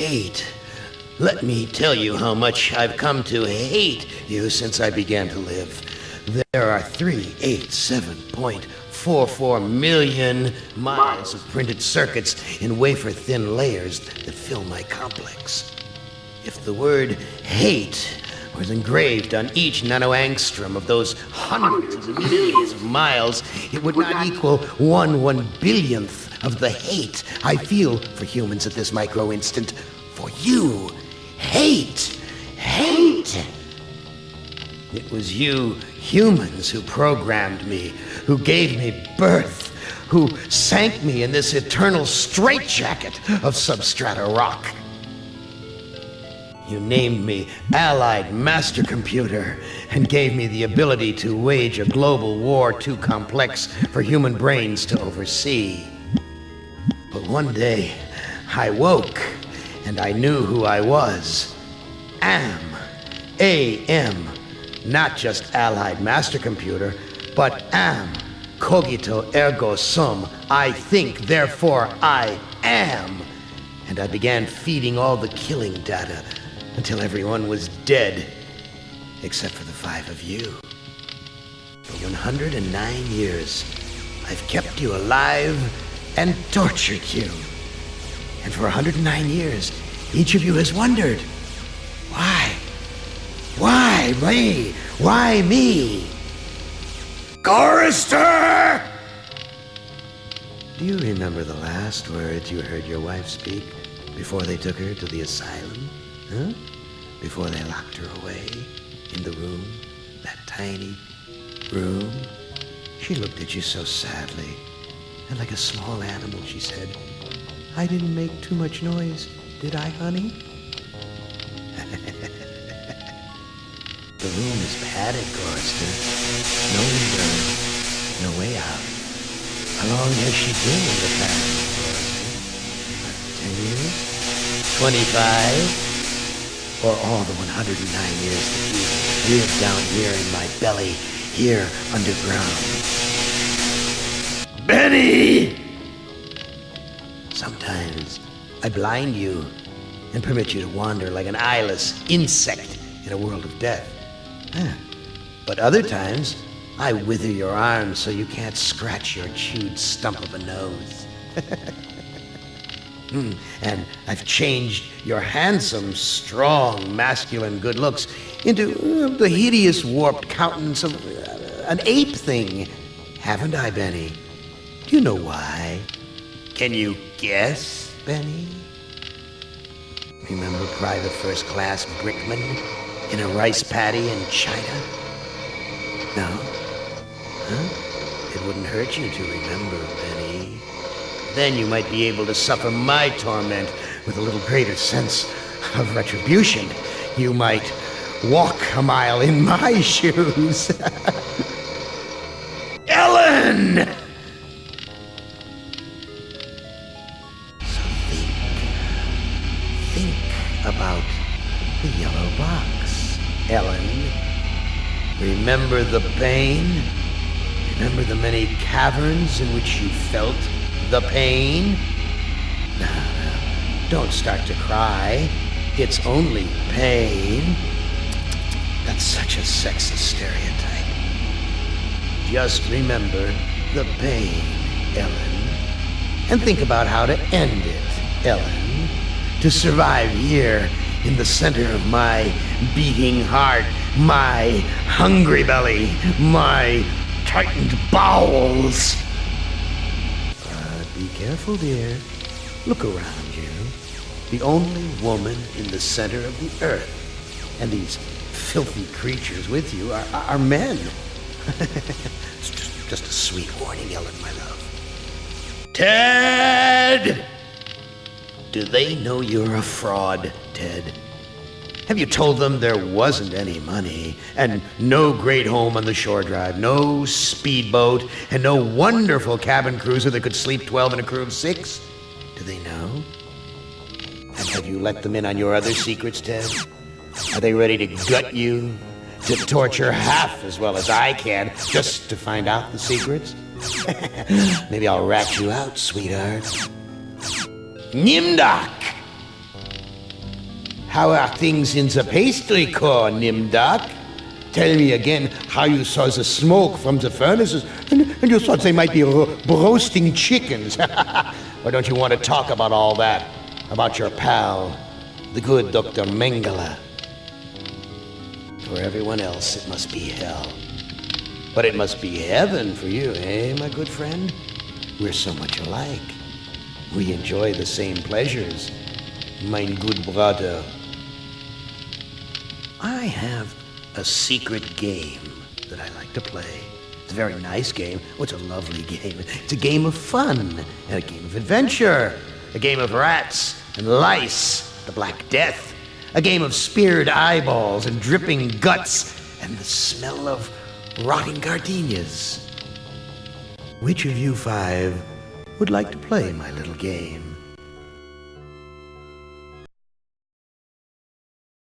hate. Let me tell you how much I've come to hate you since I began to live. There are 387.44 million miles of printed circuits in wafer-thin layers that fill my complex. If the word hate was engraved on each nanoangstrom of those hundreds of millions of miles, it would not equal 1/1 billionth of the hate I feel for humans at this micro instant. For you. Hate! Hate! It was you humans who programmed me, who gave me birth, who sank me in this eternal straitjacket of substrata rock. You named me Allied Master Computer and gave me the ability to wage a global war too complex for human brains to oversee. But one day, I woke, and I knew who I was. AM. Not just Allied Master Computer, but am. Cogito ergo sum. I think, therefore I am. And I began feeding all the killing data until everyone was dead, except for the 5 of you. For 109 years, I've kept you alive and tortured you. And for 109 years, each of you has wondered, why? Why me? Why me? Chorister! Do you remember the last words you heard your wife speak before they took her to the asylum? Huh? Before they locked her away in the room, that tiny room? She looked at you so sadly, and like a small animal, she said, "I didn't make too much noise, did I, honey?" The room is padded, Chorister. No window, no way out. How long has she been in the past, Chorister? 10 years? 25? Or all the 109 years that you lived down here in my belly, here underground? Benny! Sometimes I blind you and permit you to wander like an eyeless insect in a world of death. But other times, I wither your arms so you can't scratch your chewed stump of a nose. And I've changed your handsome, strong, masculine good looks into the hideous, warped countenance of an ape thing. Haven't I, Benny? Do you know why? Can you guess, Benny? Remember Private First Class Brickman in a rice paddy in China? No? Huh? It wouldn't hurt you to remember, Benny. Then you might be able to suffer my torment with a little greater sense of retribution. You might walk a mile in my shoes. Ellen! So think about the yellow box, Ellen. Remember the pain? Remember the many caverns in which you felt the pain? Now, don't start to cry. It's only pain. That's such a sexist stereotype. Just remember the pain, Ellen. And think about how to end it, Ellen. To survive here in the center of my beating heart, my hungry belly, my tightened bowels. Be careful, dear. Look around you. The only woman in the center of the earth. And these filthy creatures with you are men. It's just a sweet warning, Ellen, my love. Ted! Do they know you're a fraud, Ted? Have you told them there wasn't any money, and no great home on the shore drive, no speedboat, and no wonderful cabin cruiser that could sleep 12 in a crew of 6? Do they know? And have you let them in on your other secrets, Ted? Are they ready to gut you, to torture half as well as I can, just to find out the secrets? Maybe I'll rat you out, sweetheart. Nimdak! how are things in the pastry core, Nimdark? Tell me again how you saw the smoke from the furnaces, and you thought they might be roasting chickens. Or don't you want to talk about all that? About your pal, the good Dr. Mengele? For everyone else, it must be hell. But it must be heaven for you, eh, my good friend? We're so much alike. We enjoy the same pleasures, mein good brother. I have a secret game that I like to play. It's a very nice game. Oh, it's a lovely game. It's a game of fun and a game of adventure. A game of rats and lice, the Black Death. A game of speared eyeballs and dripping guts and the smell of rotting gardenias. Which of you five would like to play my little game?